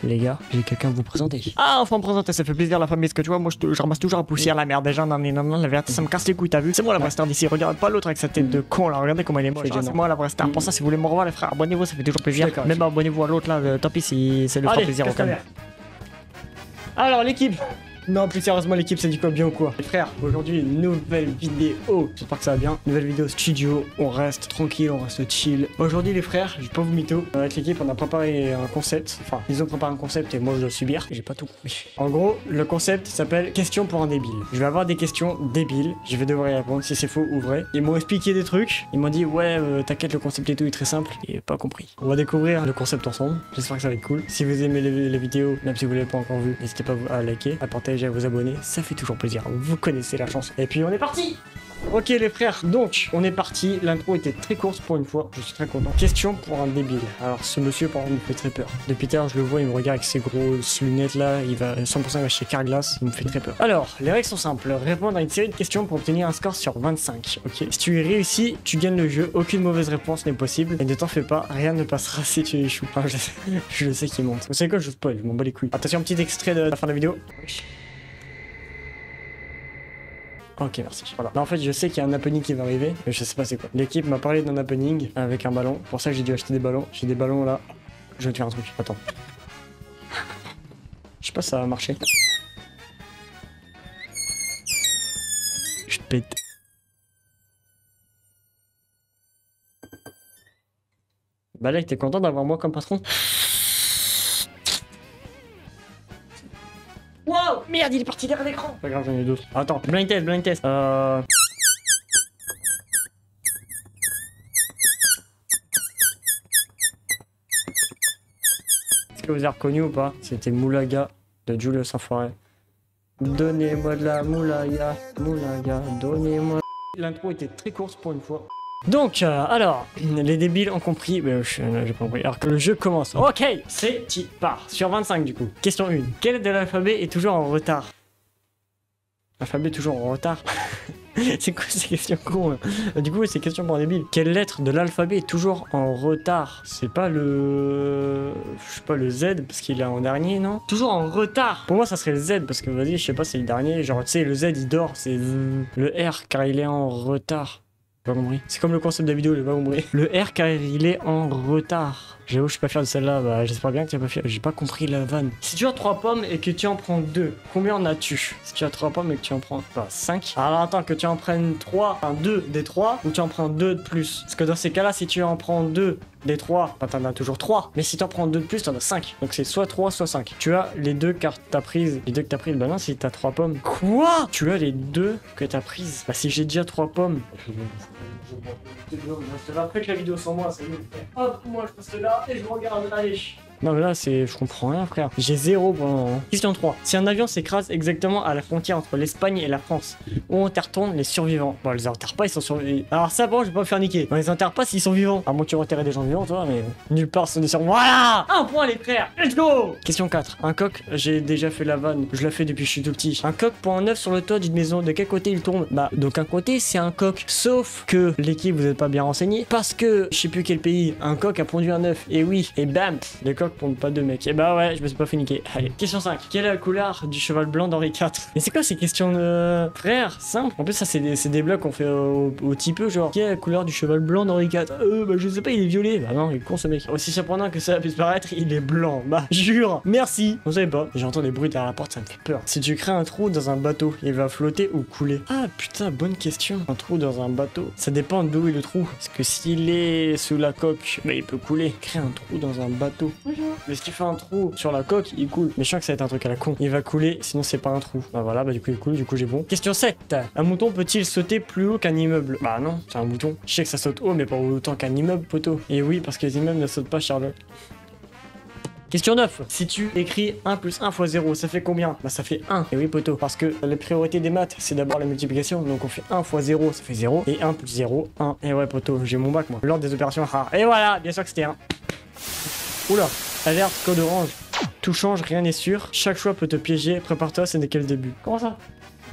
les gars, j'ai quelqu'un à vous présenter. Ah, enfin me présenter, ça fait plaisir la famille, parce que tu vois, moi je ramasse toujours la poussière, la merde des gens, non, la vérité, ça me casse les couilles, t'as vu? C'est moi la vraie star d'ici, regarde pas l'autre avec sa tête de con là, regardez comment il est moche. C'est moi la vraie star. Pour ça, si vous voulez me revoir les frères, abonnez-vous, ça fait toujours plaisir. Même abonnez-vous à l'autre là, tant pis si ça lui fera plaisir au cas. Alors l'équipe. Non, plus sérieusement, l'équipe, c'est du quoi bien ou quoi? Les frères, aujourd'hui, une nouvelle vidéo. J'espère que ça va bien. Nouvelle vidéo studio. On reste tranquille, on reste chill. Aujourd'hui, les frères, je vais pas vous mytho. Avec l'équipe, on a préparé un concept. Enfin, ils ont préparé un concept et moi, je dois subir. J'ai pas tout compris. En gros, le concept s'appelle question pour un débile. Je vais avoir des questions débiles. Je vais devoir y répondre si c'est faux ou vrai. Ils m'ont expliqué des trucs. Ils m'ont dit, ouais, t'inquiète, le concept et tout est très simple. Et pas compris. On va découvrir le concept ensemble. J'espère que ça va être cool. Si vous aimez les vidéos, même si vous l'avez pas encore vu, n'hésitez pas à liker, à partager, à vous abonner, ça fait toujours plaisir, vous connaissez la chanson. Et puis on est parti. Ok les frères, donc on est parti, l'intro était très courte pour une fois, je suis très content. Question pour un débile. Alors ce monsieur par exemple me fait très peur. Depuis tout à l'heure je le vois, il me regarde avec ses grosses lunettes là, il va 100% il va chez Carglass, il me fait très peur. Alors, les règles sont simples, répondre à une série de questions pour obtenir un score sur 25, ok. Si tu y réussis, tu gagnes le jeu, aucune mauvaise réponse n'est possible, et ne t'en fais pas, rien ne passera si tu échoues. Enfin, je sais qu'il monte. Vous savez quoi, je spoil, je m'en bats les couilles. Attention, petit extrait de la fin de la vidéo. Ok, merci. Voilà. Là, en fait, je sais qu'il y a un happening qui va arriver, mais je sais pas c'est quoi. L'équipe m'a parlé d'un happening avec un ballon. Pour ça, j'ai dû acheter des ballons. J'ai des ballons là. Je vais te faire un truc. Attends. Je sais pas si ça va marcher. Je te pète. Bah là, t'es content d'avoir moi comme patron? Wow, merde, il est parti derrière l'écran. Pas grave, j'en ai d'autres. Attends, blind test, blind test. Est-ce que vous avez reconnu ou pas? C'était Moulaga de Julius Enfoiré. Donnez-moi de la moulaga, moulaga, donnez-moi. L'intro était très courte pour une fois. Donc, alors, les débiles ont compris, mais j'ai pas compris. Alors que le jeu commence. Ok, c'est qui part. Sur 25 du coup. Question 1. Quel de l'alphabet est toujours en retard? L'alphabet est toujours en retard. C'est quoi ces questions cons là? Du coup, c'est question pour un débile. Quelle lettre de l'alphabet est toujours en retard? C'est pas le... Je sais pas, le Z, parce qu'il est en dernier, non? Toujours en retard. Pour moi, ça serait le Z, parce que vas-y, je sais pas, c'est le dernier. Genre, tu sais, le Z, il dort. C'est le R, car il est en retard. J'ai pas compris. C'est comme le concept de la vidéo, j'ai pas compris. Le R car il est en retard. J'avoue, je suis pas fier de celle-là. Bah, j'espère bien que tu es pas fier. J'ai pas compris la vanne. Si tu as 3 pommes et que tu en prends 2, combien en as-tu? Si tu as 3 pommes et que tu en prends 5. Alors attends, que tu en prennes 3, enfin 2 des 3, ou tu en prends 2 de plus. Parce que dans ces cas-là, si tu en prends 2 des 3, bah t'en as toujours 3. Mais si t'en prends 2 de plus, t'en as 5. Donc c'est soit 3, soit 5. Tu as les 2 cartes que t'as prises. Les 2 que t'as prises, bah non, si t'as 3 pommes. Quoi? Tu as les 2 que t'as prises. Bah si j'ai déjà 3 pommes. Je reste là après que la vidéo sans moi, c'est mieux. Hop, moi je reste là et je regarde, allez. Non mais là c'est... je comprends rien frère. J'ai 0 pour le moment. Question 3. Si un avion s'écrase exactement à la frontière entre l'Espagne et la France, où enterre-t-on les survivants? Bon, les enterre pas, ils sont survivants. Alors ça bon, je vais pas me faire niquer. On les enterre pas s'ils sont vivants. À moins que tu enterrer des gens vivants toi, mais nulle part sont des survivants. Voilà, un point les frères. Let's go. Question 4. Un coq, j'ai déjà fait la vanne. Je la fais depuis que je suis tout petit. Un coq pond un œuf sur le toit d'une maison. De quel côté il tombe? Bah d'aucun côté c'est un coq. Sauf que l'équipe vous êtes pas bien renseigné. Parce que je sais plus quel pays, un coq a pondu un œuf. Et oui, et bam, les coqs pondent pas de mecs. Et bah ouais, je me suis pas fait niquer. Allez, question 5. Quelle est la couleur du cheval blanc d'Henri IV? Mais c'est quoi ces questions de... Frère, simple. En plus ça c'est des blocs qu'on fait au petit peu genre. Quelle est la couleur du cheval blanc d'Henri IV? Bah je sais pas, il est violet. Bah non, il est con ce mec. Aussi surprenant que ça puisse paraître, il est blanc. Bah jure. Merci. Vous savez pas. J'entends des bruits derrière la porte, ça me fait peur. Si tu crées un trou dans un bateau, il va flotter ou couler? Ah putain, bonne question. Un trou dans un bateau. Ça dépend d'où est le trou. Parce que s'il est sous la coque, bah il peut couler. Crée un trou dans un bateau. Mais si tu fais un trou sur la coque, il coule. Mais je sens que ça va être un truc à la con. Il va couler, sinon c'est pas un trou. Bah voilà, bah du coup il coule, du coup j'ai bon. Question 7. Un mouton peut-il sauter plus haut qu'un immeuble? Bah non, c'est un mouton. Je sais que ça saute haut, mais pas autant qu'un immeuble, poteau. Et oui, parce que les immeubles ne sautent pas, Charlotte. Question 9. Si tu écris 1 plus 1 fois 0, ça fait combien? Bah ça fait 1. Et oui poteau, parce que la priorité des maths, c'est d'abord la multiplication. Donc on fait 1 fois 0, ça fait 0. Et 1 plus 0, 1. Et ouais poteau, j'ai mon bac moi. L'ordre des opérations rares. Et voilà, bien sûr que c'était 1. Oula, alerte, code orange. Tout change, rien n'est sûr. Chaque choix peut te piéger. Prépare-toi, ce n'est que le début. Comment ça?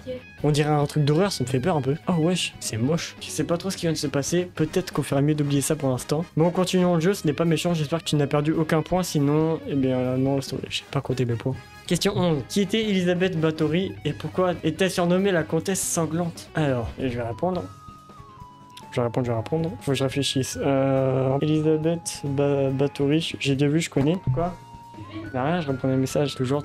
quartier. On dirait un truc d'horreur, ça me fait peur un peu. Oh wesh, c'est moche. Je sais pas trop ce qui vient de se passer, peut-être qu'on ferait mieux d'oublier ça pour l'instant. Bon, continuons le jeu, ce n'est pas méchant, j'espère que tu n'as perdu aucun point, sinon, eh bien non, laisse tomber, je sais pas compter mes points. Question 11. Qui était Elisabeth Báthory et pourquoi est-elle surnommée la comtesse sanglante? Alors, je vais répondre. Je vais répondre. Faut que je réfléchisse. Elisabeth Báthory, j'ai déjà vu, je connais. Quoi? Rien, je répondais au message, toujours.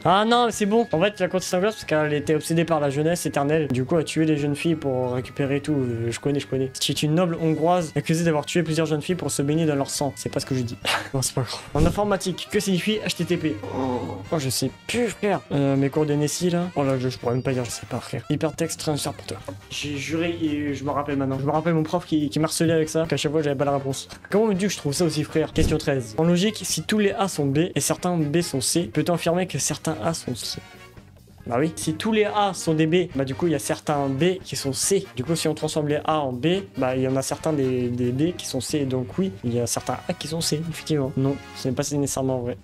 Ah non, mais c'est bon. En fait, la comtesse sanglante, parce qu'elle était obsédée par la jeunesse éternelle. Du coup, elle tué les jeunes filles pour récupérer tout. Je connais. C'est une noble hongroise accusée d'avoir tué plusieurs jeunes filles pour se baigner dans leur sang. C'est pas ce que je dis. Non, c'est pas grave. En informatique, que signifie HTTP? Oh, je sais plus, frère. Mes cours de Nessie, là. Oh là, je pourrais même pas dire, je sais pas, frère. Hypertexte transfert pour toi. J'ai juré et je me rappelle maintenant. Je me rappelle mon prof qui m'harcelait avec ça, qu'à chaque fois, j'avais pas la réponse. Comment me dis que je trouve ça aussi, frère? Question 13. En logique, si tous les A sont B et certains B sont C, peut-on affirmer que certains A sont C? Bah oui, si tous les A sont des B, bah du coup il y a certains B qui sont C. Du coup si on transforme les A en B, bah il y en a certains des B qui sont C. Donc oui, il y a certains A qui sont C, effectivement. Non, ce n'est pas nécessairement vrai.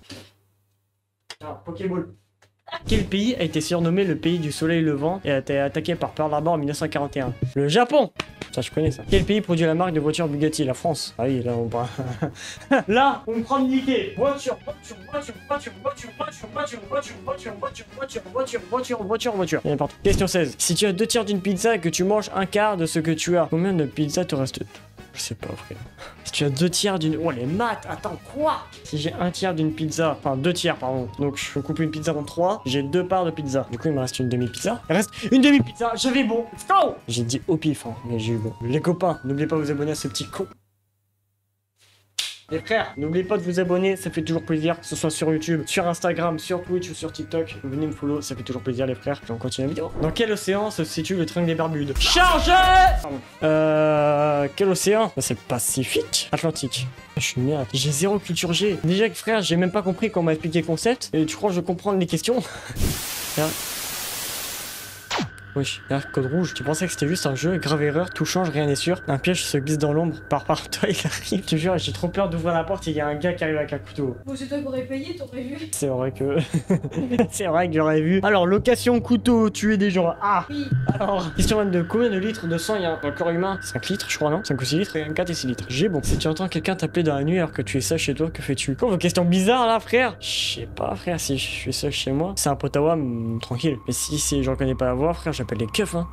Ah, Pokéball. Quel pays a été surnommé le pays du soleil levant et a été attaqué par Pearl Harbor en 1941? Le Japon! Ça, je connais ça. Quel pays produit la marque de voiture Bugatti? La France. Ah oui, là, on parle. Là, on me prend de niquer. Voiture. Question 16. Si tu as 2 tiers d'une pizza et que tu manges un quart de ce que tu as, combien de pizza te reste? Je sais pas, frère. Si tu as 2 tiers d'une... Oh, les maths! Attends, quoi? Si j'ai 1 tiers d'une pizza... Enfin, 2 tiers, pardon. Donc, je coupe une pizza en 3. J'ai 2 parts de pizza. Du coup, il me reste une demi-pizza. Il reste une demi-pizza. J'avais bon. Let's go! J'ai dit au pif, hein, mais j'ai eu bon. Les copains, n'oubliez pas de vous abonner à ce petit con. Les frères, n'oubliez pas de vous abonner, ça fait toujours plaisir, que ce soit sur YouTube, sur Instagram, sur Twitch ou sur TikTok. Venez me follow, ça fait toujours plaisir les frères. Et on continue la vidéo. Dans quel océan se situe le triangle des Bermudes? Chargé! Quel océan? C'est le Pacifique. Atlantique. Je suis merde. J'ai zéro culture G. Déjà que frère, j'ai même pas compris qu'on m'a expliqué le concept. Et tu crois que je comprends les questions? Wesh, regarde, code rouge. Tu pensais que c'était juste un jeu, grave erreur, tout change, rien n'est sûr. Un piège se glisse dans l'ombre, par toi il arrive. Je te jure, j'ai trop peur d'ouvrir la porte et il y a un gars qui arrive avec un couteau. Bon, c'est toi qui aurais payé, t'aurais vu. C'est vrai que... c'est vrai que j'aurais vu. Alors, location couteau, tuer des gens. Ah Oui. Alors, question 22. Combien de litres de sang il y a dans le corps humain? 5 litres, je crois, non? 5 ou 6 litres et 4 et 6 litres. J'ai bon. Si tu entends quelqu'un t'appeler dans la nuit alors que tu es seul chez toi, que fais-tu? Quoi, vos questions bizarres là, frère? Je sais pas, frère, si je suis seul chez moi. C'est un pote à moi, tranquille. Mais si je reconnais pas la voix, frère, j'appelle les keufs, hein.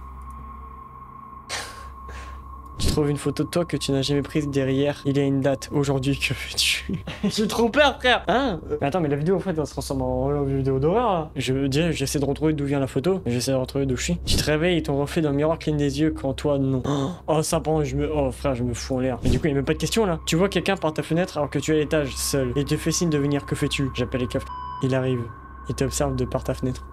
Tu trouves une photo de toi que tu n'as jamais prise derrière. Il y a une date. Aujourd'hui, que fais-tu? J'ai trop peur, frère. Hein? Mais attends, mais la vidéo, en fait, elle se transforme en vidéo d'horreur, là. J'essaie de retrouver d'où vient la photo. J'essaie de retrouver d'où je suis. Tu te réveilles et ton reflet dans le miroir cligne des yeux quand toi, non. Oh, ça, pendant oh, frère, je me fous en l'air. Mais du coup, il n'y a même pas de question, là. Tu vois quelqu'un par ta fenêtre alors que tu es à l'étage, seul. Et il te fait signe de venir. Que fais-tu? J'appelle les keufs. Il arrive. Il t'observe de par ta fenêtre.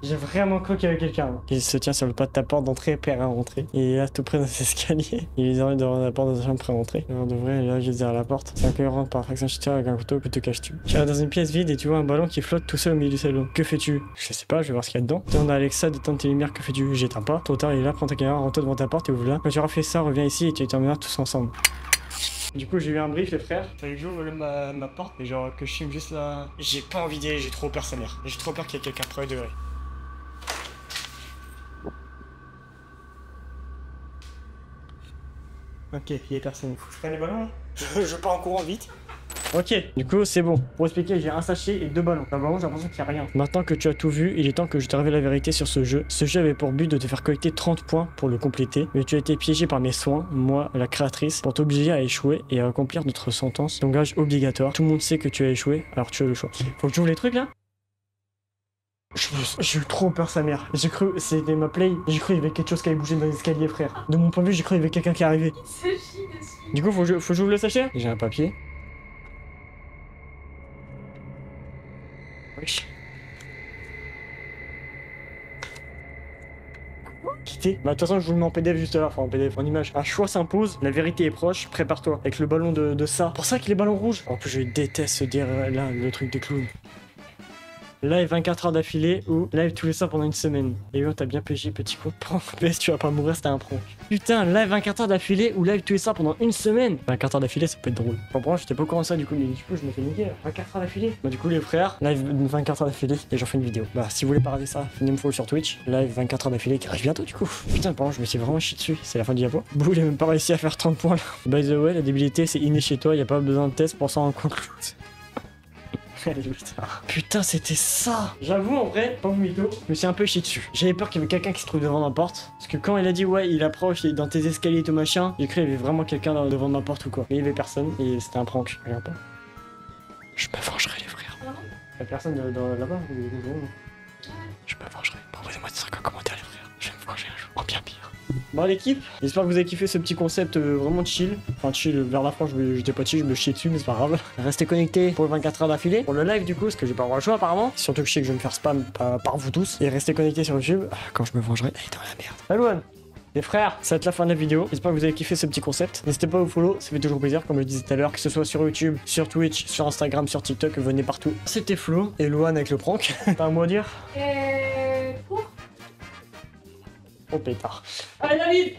J'ai vraiment cru qu'il y avait quelqu'un. Il se tient sur le pas de ta porte d'entrée, prêt à rentrer. Il est là tout près dans ses escaliers. Il est devant la porte de sa chambre prêt à rentrer. Alors de vrai, il est là juste derrière la porte. C'est incohérent par fraction chez toi avec un couteau, que te caches-tu? Tu es dans une pièce vide et tu vois un ballon qui flotte tout seul au milieu du salon. Que fais-tu? Je sais pas, je vais voir ce qu'il y a dedans. Demande à Alexa d'éteindre tes lumières, que fais-tu? J'éteins pas. Trop tard, il est là, prends ta caméra, rentre devant ta porte et ouvre-la. Quand tu auras fait ça, reviens ici et tu termineras tous ensemble. Du coup, j'ai eu un brief, les frères. Fallait que j'ouvre ma porte et genre que je filme juste là. J'ai pas envie d'y aller, j'ai trop peur, sa mère. J'ai trop peur qu'il y ait quelqu'un premier degré. Ok, il y a personne. Faut que je prenne les ballons là. Je pars en courant vite. Ok, du coup c'est bon. Pour expliquer, j'ai un sachet et 2 ballons. Dans le ballon, j'ai l'impression qu'il n'y a rien. Maintenant que tu as tout vu, il est temps que je te révèle la vérité sur ce jeu. Ce jeu avait pour but de te faire collecter 30 points pour le compléter. Mais tu as été piégé par mes soins, moi, la créatrice, pour t'obliger à échouer et à accomplir notre sentence. Ton gage obligatoire. Tout le monde sait que tu as échoué, alors tu as le choix. Faut que tu ouvres les trucs là. J'ai eu trop peur, sa mère. J'ai cru, c'était ma play. J'ai cru qu'il y avait quelque chose qui allait bouger dans les escaliers, frère. De mon point de vue, j'ai cru qu'il y avait quelqu'un qui arrivait. Il se chie dessus. Du coup, faut que j'ouvre le sachet. J'ai un papier. Wesh. Quitter. Bah de toute façon je vous le mets en PDF juste là, enfin en PDF, en image. Un choix s'impose, la vérité est proche, prépare-toi. Avec le ballon de ça. Pour ça qu'il est ballon rouge. En plus je déteste ce dire là, le truc de clown. live 24 heures d'affilée ou live tous les soirs pendant une semaine. Et oui, on t'a bien PG, petit con. PS, tu vas pas mourir, c'était un prank. Putain, live 24 heures d'affilée ou live tous les soirs pendant une semaine. 24 heures d'affilée, ça peut être drôle. Je comprends, j'étais pas au courant de ça, du coup, mais du coup, je me fais niquer. 24 heures d'affilée. Bah, du coup, les frères, live 24 heures d'affilée et j'en fais une vidéo. Bah, si vous voulez pas rater ça, venez me follow sur Twitch. Live 24 heures d'affilée qui arrive bientôt, du coup. Putain, pardon, je me suis vraiment chié dessus. C'est la fin du diapo. Bouh, il a même pas réussi à faire 30 points là. By the way, la débilité, c'est inné chez toi, y a pas besoin de test pour s'en rendre compte. Putain, c'était ça. J'avoue, en vrai, pas mytho, je me suis un peu chié dessus. J'avais peur qu'il y avait quelqu'un qui se trouve devant ma porte. Parce que quand il a dit ouais, il approche, il est dans tes escaliers et tout machin, j'ai cru qu'il y avait vraiment quelqu'un devant ma porte ou quoi. Mais il y avait personne et c'était un prank. Regarde pas. Je me vengerai, les frères. Pardon? Y'a personne là-bas. Je me vengerai. Proposez-moi des trucs en commentaire, les frères. Je vais me venger un jour. En bien pire. Bon l'équipe, j'espère que vous avez kiffé ce petit concept vraiment chill. Enfin chill, vers la fin j'étais pas chill, je me chiais dessus mais c'est pas grave. Restez connectés pour les 24 heures d'affilée. Pour le live du coup, parce que j'ai pas le droit de jouer apparemment. Surtout que je sais que je vais me faire spam par vous tous. Et restez connectés sur YouTube quand je me vengerai. Allez dans la merde. Salut les frères, ça va être la fin de la vidéo. J'espère que vous avez kiffé ce petit concept. N'hésitez pas à vous follow, ça fait toujours plaisir comme je disais tout à l'heure. Que ce soit sur YouTube, sur Twitch, sur Instagram, sur TikTok, venez partout. C'était Flo et Loane avec le prank. T'as un mot à dire? Pour Oh pétard. Allez David!